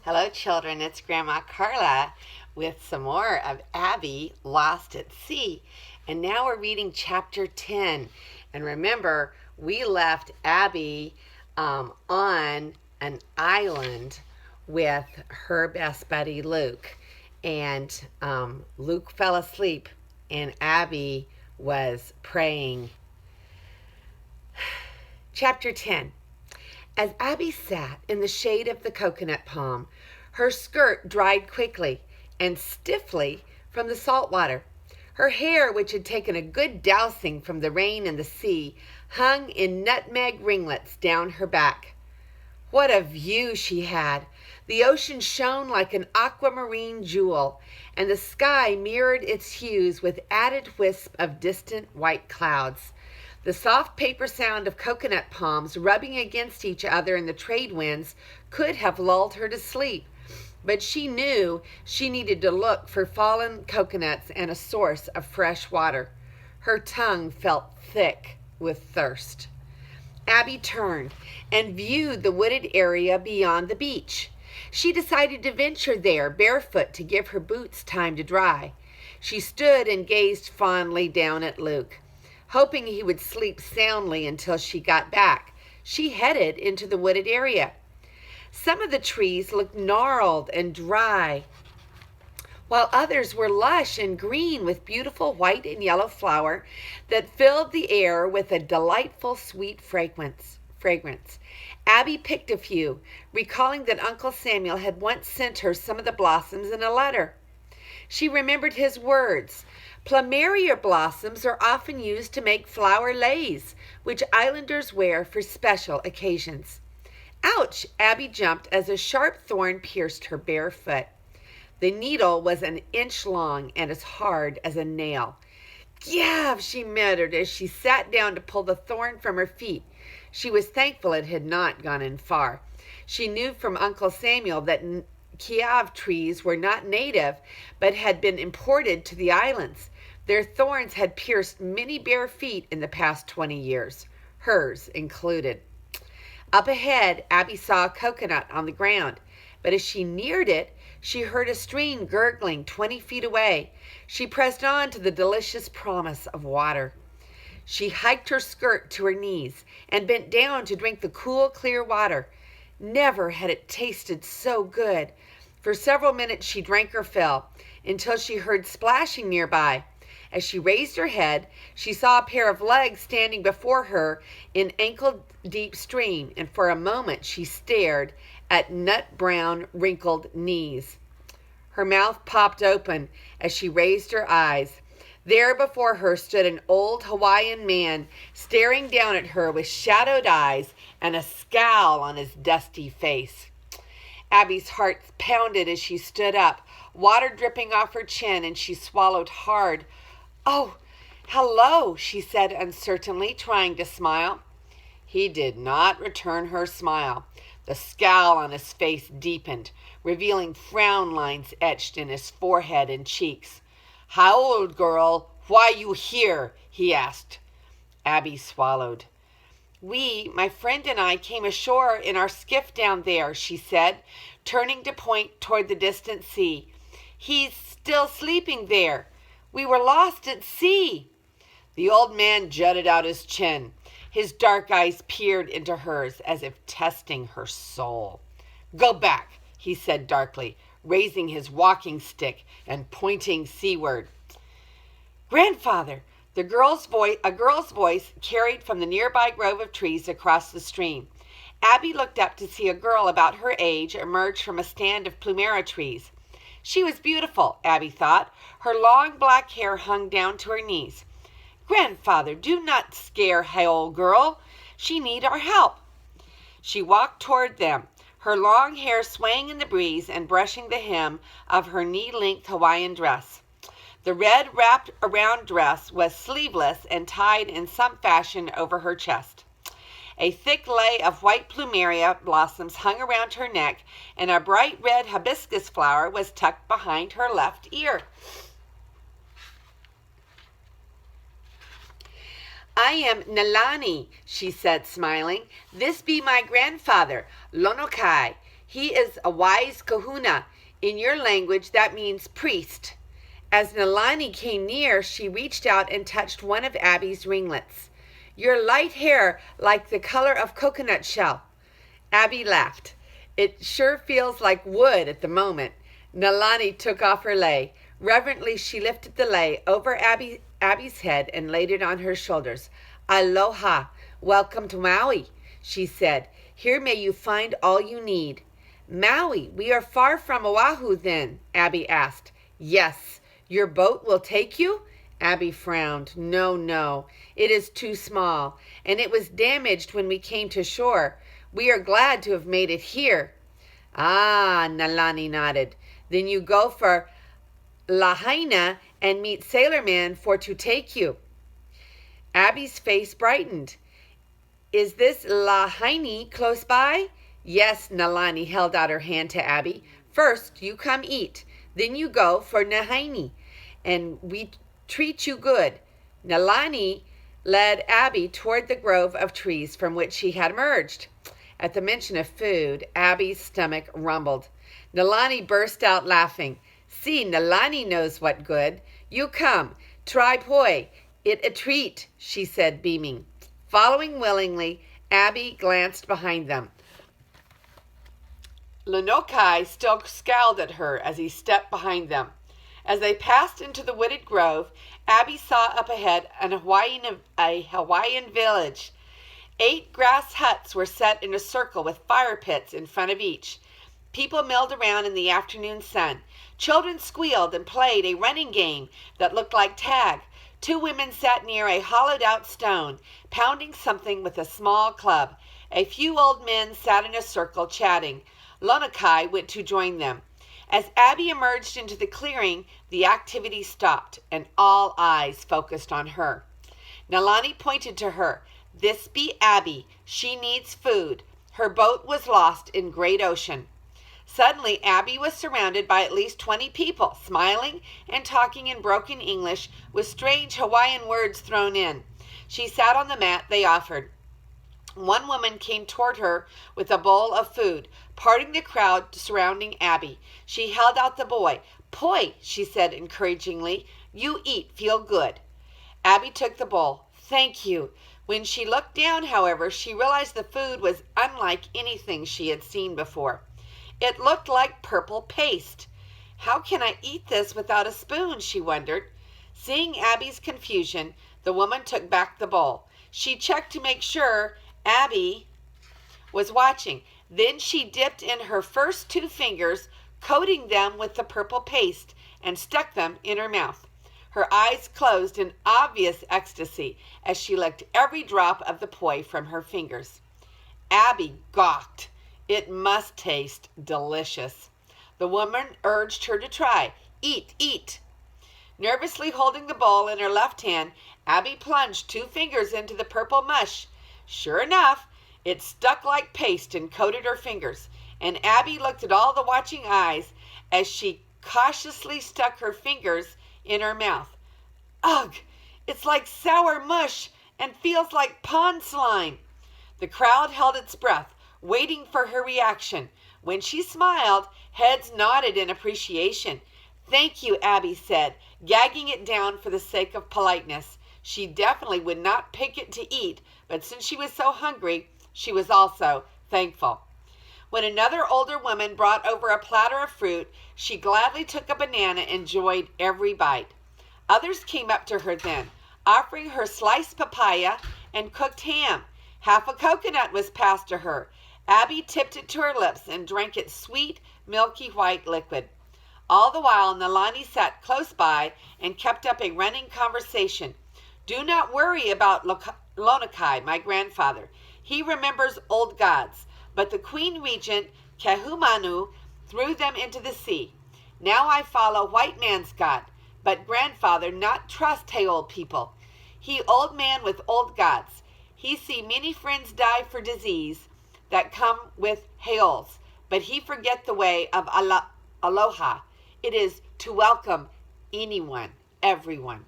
Hello, children. It's Grandma Carla with some more of Abby Lost at Sea. And now we're reading chapter 10. And remember, we left Abby on an island with her best buddy Luke. And Luke fell asleep, and Abby was praying. Chapter 10. As Abby sat in the shade of the coconut palm, her skirt dried quickly and stiffly from the salt water. Her hair, which had taken a good dousing from the rain and the sea, hung in nutmeg ringlets down her back. What a view she had! The ocean shone like an aquamarine jewel, and the sky mirrored its hues with added wisp of distant white clouds. The soft paper sound of coconut palms rubbing against each other in the trade winds could have lulled her to sleep, but she knew she needed to look for fallen coconuts and a source of fresh water. Her tongue felt thick with thirst. Abby turned and viewed the wooded area beyond the beach. She decided to venture there barefoot to give her boots time to dry. She stood and gazed fondly down at Luke. Hoping he would sleep soundly until she got back, she headed into the wooded area. Some of the trees looked gnarled and dry, while others were lush and green with beautiful white and yellow flower that filled the air with a delightful sweet fragrance. Abby picked a few, recalling that Uncle Samuel had once sent her some of the blossoms in a letter. She remembered his words. Plumeria blossoms are often used to make flower leis, which islanders wear for special occasions. Ouch! Abby jumped as a sharp thorn pierced her bare foot. The needle was an inch long and as hard as a nail. Gav! She muttered as she sat down to pull the thorn from her feet. She was thankful it had not gone in far. She knew from Uncle Samuel that Kiav trees were not native, but had been imported to the islands. Their thorns had pierced many bare feet in the past 20 years, hers included. Up ahead, Abby saw a coconut on the ground, but as she neared it, she heard a stream gurgling 20 feet away. She pressed on to the delicious promise of water. She hiked her skirt to her knees and bent down to drink the cool, clear water. Never had it tasted so good. For several minutes she drank her fill, until she heard splashing nearby. As she raised her head, she saw a pair of legs standing before her in ankle-deep stream, and for a moment she stared at nut-brown, wrinkled knees. Her mouth popped open as she raised her eyes. There before her stood an old Hawaiian man, staring down at her with shadowed eyes and a scowl on his dusty face. Abby's heart pounded as she stood up, water dripping off her chin, and she swallowed hard. "Oh, hello," she said uncertainly, trying to smile. He did not return her smile. The scowl on his face deepened, revealing frown lines etched in his forehead and cheeks. "How old, girl? Why you here?" he asked. Abby swallowed. My friend and I, came ashore in our skiff down there," she said, turning to point toward the distant sea. "He's still sleeping there. We were lost at sea." The old man jutted out his chin. His dark eyes peered into hers as if testing her soul. "Go back," he said darkly, raising his walking stick and pointing seaward. "Grandfather!" A girl's voice carried from the nearby grove of trees across the stream. Abby looked up to see a girl about her age emerge from a stand of plumeria trees. She was beautiful, Abby thought. Her long black hair hung down to her knees. "Grandfather, do not scare Hale girl. She need our help." She walked toward them, her long hair swaying in the breeze and brushing the hem of her knee-length Hawaiian dress. The red wrapped around dress was sleeveless and tied in some fashion over her chest. A thick lei of white plumeria blossoms hung around her neck, and a bright red hibiscus flower was tucked behind her left ear. "I am Nalani," she said, smiling. "This be my grandfather, Lonokai. He is a wise kahuna. In your language, that means priest. As Nalani came near, she reached out and touched one of Abby's ringlets. Your light hair like the color of coconut shell. Abby laughed. It sure feels like wood at the moment. Nalani took off her lei. Reverently, she lifted the lei over Abby's head and laid it on her shoulders. Aloha, welcome to Maui, she said. Here may you find all you need. Maui, we are far from Oahu then, Abby asked. Yes. Your boat will take you? Abby frowned. No, it is too small, and it was damaged when we came to shore. We are glad to have made it here. Ah, Nalani nodded. Then you go for Lahaina and meet Sailorman for to take you. Abby's face brightened. Is this Lahaina close by? Yes, Nalani held out her hand to Abby. First, you come eat. Then you go for Nahaini, and we treat you good. Nalani led Abby toward the grove of trees from which she had emerged. At the mention of food, Abby's stomach rumbled. Nalani burst out laughing. See, Nalani knows what good. You come, try poi. It a treat, she said, beaming. Following willingly, Abby glanced behind them. Lenokai still scowled at her as he stepped behind them. As they passed into the wooded grove, Abby saw up ahead a Hawaiian village. 8 grass huts were set in a circle with fire pits in front of each. People milled around in the afternoon sun. Children squealed and played a running game that looked like tag. 2 women sat near a hollowed-out stone, pounding something with a small club. A few old men sat in a circle chatting. Lonokai went to join them. As Abby emerged into the clearing, the activity stopped, and all eyes focused on her. Nalani pointed to her. This be Abby. She needs food. Her boat was lost in great ocean. Suddenly, Abby was surrounded by at least 20 people, smiling and talking in broken English with strange Hawaiian words thrown in. She sat on the mat they offered. One woman came toward her with a bowl of food, parting the crowd surrounding Abby. She held out the boy. Poi, she said encouragingly. You eat, feel good. Abby took the bowl. Thank you. When she looked down, however, she realized the food was unlike anything she had seen before. It looked like purple paste. How can I eat this without a spoon, she wondered. Seeing Abby's confusion, the woman took back the bowl. She checked to make sure Abby was watching. Then she dipped in her first 2 fingers, coating them with the purple paste, and stuck them in her mouth. Her eyes closed in obvious ecstasy as she licked every drop of the poi from her fingers. Abby gawked. It must taste delicious. The woman urged her to try. Eat, eat. Nervously holding the bowl in her left hand, Abby plunged 2 fingers into the purple mush. Sure enough, it stuck like paste and coated her fingers, and Abby looked at all the watching eyes as she cautiously stuck her fingers in her mouth. Ugh, it's like sour mush and feels like pond slime. The crowd held its breath, waiting for her reaction. When she smiled, heads nodded in appreciation. Thank you, Abby said, gagging it down for the sake of politeness. She definitely would not pick it to eat, but since she was so hungry, she was also thankful. When another older woman brought over a platter of fruit, she gladly took a banana and enjoyed every bite. Others came up to her then, offering her sliced papaya and cooked ham. Half a coconut was passed to her. Abby tipped it to her lips and drank its sweet, milky white liquid. All the while, Nalani sat close by and kept up a running conversation. Do not worry about Lonokai, my grandfather. He remembers old gods, but the Queen Regent, Kahumanu, threw them into the sea. Now I follow white man's god, but grandfather not trust old people. He old man with old gods. He see many friends die for disease that come with hails, but he forget the way of aloha. It is to welcome anyone, everyone.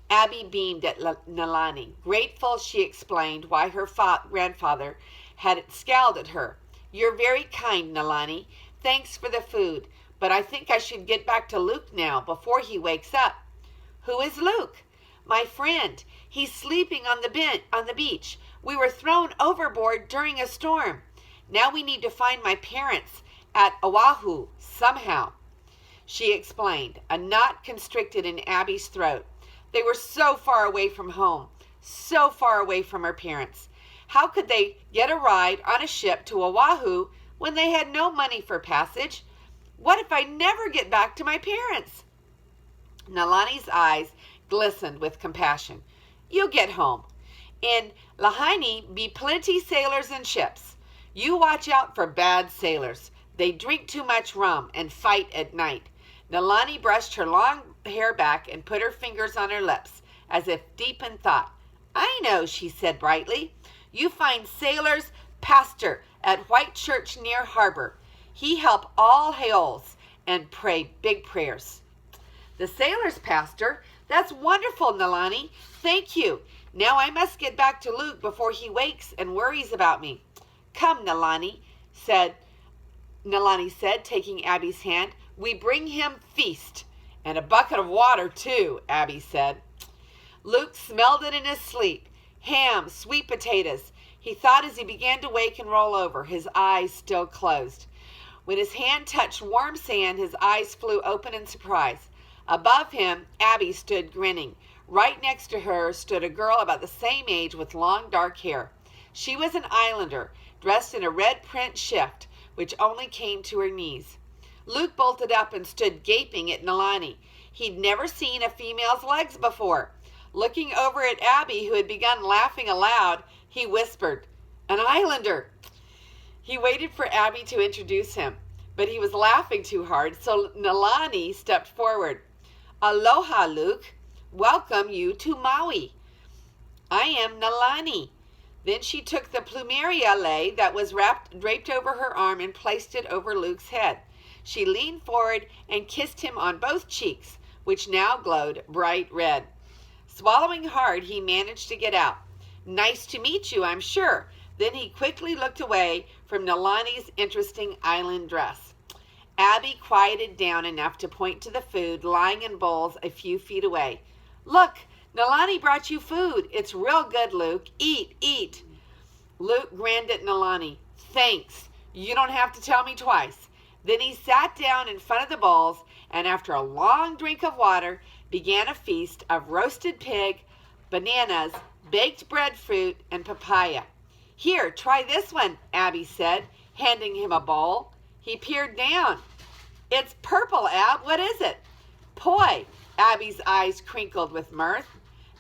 Abby beamed at Nalani. Grateful, she explained why her grandfather had scowled at her. You're very kind, Nalani. Thanks for the food, but I think I should get back to Luke now before he wakes up. Who is Luke? My friend. He's sleeping on the beach. We were thrown overboard during a storm. Now we need to find my parents at Oahu somehow. She explained, a knot constricted in Abby's throat. They were so far away from home, so far away from her parents. How could they get a ride on a ship to Oahu when they had no money for passage? What if I never get back to my parents? Nalani's eyes glistened with compassion. You'll get home. In Lahaina be plenty sailors and ships. You watch out for bad sailors. They drink too much rum and fight at night. Nalani brushed her long hair back and put her fingers on her lips, as if deep in thought. I know, she said brightly. You find sailors pastor at White Church near harbor. He help all hails and pray big prayers. The sailors pastor? That's wonderful, Nalani. Thank you. Now I must get back to Luke before he wakes and worries about me. Come, Nalani said, taking Abby's hand. We bring him feast. And a bucket of water, too, Abby said. Luke smelled it in his sleep. Ham, sweet potatoes. He thought as he began to wake and roll over, his eyes still closed. When his hand touched warm sand, his eyes flew open in surprise. Above him, Abby stood grinning. Right next to her stood a girl about the same age with long dark hair. She was an islander, dressed in a red print shift, which only came to her knees. Luke bolted up and stood gaping at Nalani. He'd never seen a female's legs before. Looking over at Abby, who had begun laughing aloud, he whispered, An islander! He waited for Abby to introduce him, but he was laughing too hard, so Nalani stepped forward. Aloha, Luke. Welcome you to Maui. I am Nalani. Then she took the plumeria lei that was draped over her arm and placed it over Luke's head. She leaned forward and kissed him on both cheeks, which now glowed bright red. Swallowing hard, he managed to get out. Nice to meet you, I'm sure. Then he quickly looked away from Nalani's interesting island dress. Abby quieted down enough to point to the food lying in bowls a few feet away. Look, Nalani brought you food. It's real good, Luke. Eat, eat. Luke grinned at Nalani. Thanks. You don't have to tell me twice. Then he sat down in front of the bowls and after a long drink of water began a feast of roasted pig, bananas, baked breadfruit, and papaya. Here, try this one, Abby said, handing him a bowl. He peered down. It's purple, Ab. What is it? Poi. Abby's eyes crinkled with mirth.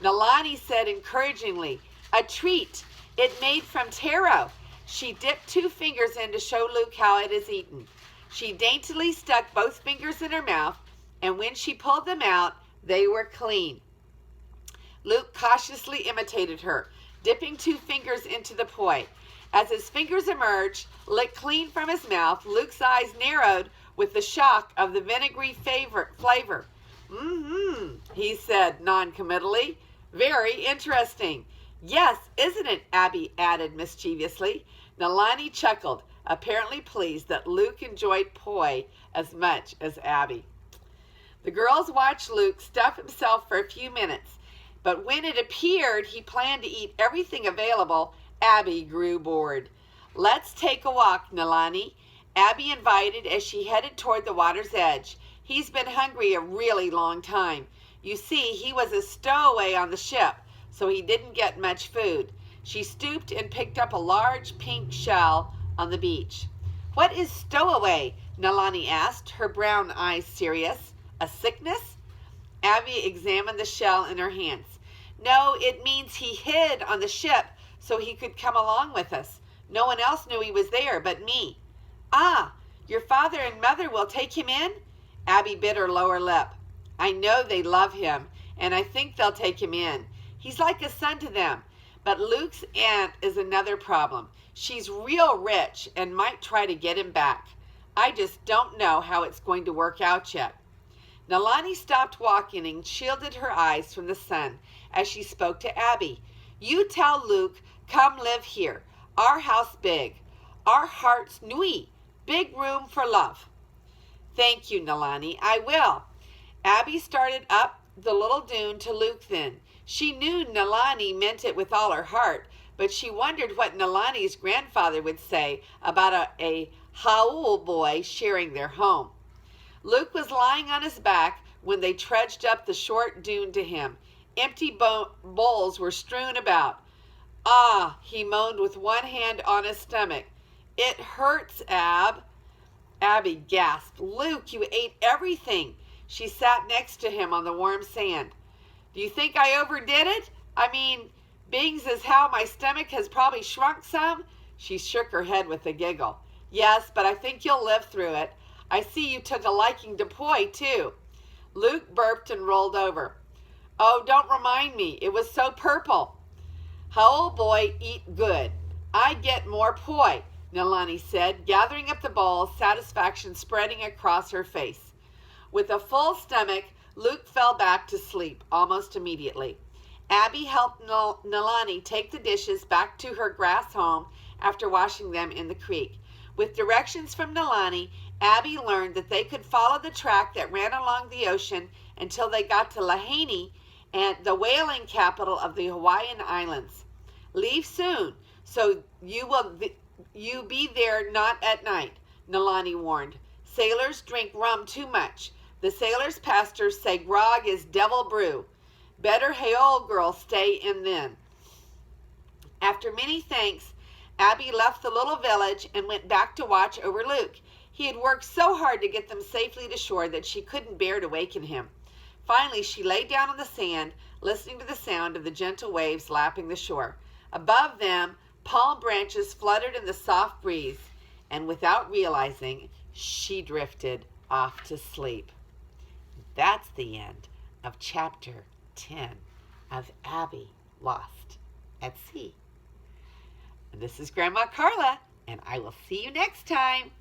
Nalani said encouragingly, a treat. It made from taro. She dipped 2 fingers in to show Luke how it is eaten. She daintily stuck both fingers in her mouth, and when she pulled them out, they were clean. Luke cautiously imitated her, dipping 2 fingers into the poi. As his fingers emerged, licked clean from his mouth, Luke's eyes narrowed with the shock of the vinegary flavor. He said non-committally. Very interesting. Yes, isn't it? Abby added mischievously. Nalani chuckled, apparently pleased that Luke enjoyed poi as much as Abby. The girls watched Luke stuff himself for a few minutes, but when it appeared he planned to eat everything available, Abby grew bored. Let's take a walk, Nalani, Abby invited as she headed toward the water's edge. He's been hungry a really long time. You see, he was a stowaway on the ship, so he didn't get much food. She stooped and picked up a large pink shell on the beach. What is stowaway? Nalani asked, her brown eyes serious. A sickness? Abby examined the shell in her hands. No, it means he hid on the ship so he could come along with us. No one else knew he was there but me. Ah, your father and mother will take him in? Abby bit her lower lip. I know they love him, and I think they'll take him in. He's like a son to them. But Luke's aunt is another problem. She's real rich and might try to get him back. I just don't know how it's going to work out yet. Nalani stopped walking and shielded her eyes from the sun as she spoke to Abby. You tell Luke, come live here. Our house big. Our hearts nui. Big room for love. Thank you, Nalani. I will. Abby started up the little dune to Luke then. She knew Nalani meant it with all her heart, but she wondered what Nalani's grandfather would say about a Haul boy sharing their home. Luke was lying on his back when they trudged up the short dune to him. Empty bowls were strewn about. Ah, he moaned with one hand on his stomach. It hurts, Ab. Abby gasped. Luke, you ate everything. She sat next to him on the warm sand. Do you think I overdid it? I mean, being as how my stomach has probably shrunk some? She shook her head with a giggle. Yes, but I think you'll live through it. I see you took a liking to poi, too. Luke burped and rolled over. Oh, don't remind me. It was so purple. How boy eat good. I get more poi, Nalani said, gathering up the bowl, satisfaction spreading across her face. With a full stomach, Luke fell back to sleep almost immediately. Abby helped Nalani take the dishes back to her grass home after washing them in the creek. With directions from Nalani, Abby learned that they could follow the track that ran along the ocean until they got to Lahaina, and the whaling capital of the Hawaiian Islands. Leave soon, so you be there not at night, Nalani warned. Sailors drink rum too much. The sailors' pastors say grog is devil brew. Better Haol girl stay in then. After many thanks, Abby left the little village and went back to watch over Luke. He had worked so hard to get them safely to shore that she couldn't bear to waken him. Finally, she lay down on the sand, listening to the sound of the gentle waves lapping the shore. Above them, palm branches fluttered in the soft breeze, and without realizing, she drifted off to sleep. That's the end of chapter 10 of Abby Lost at Sea. This is Grandma Carla, and I will see you next time.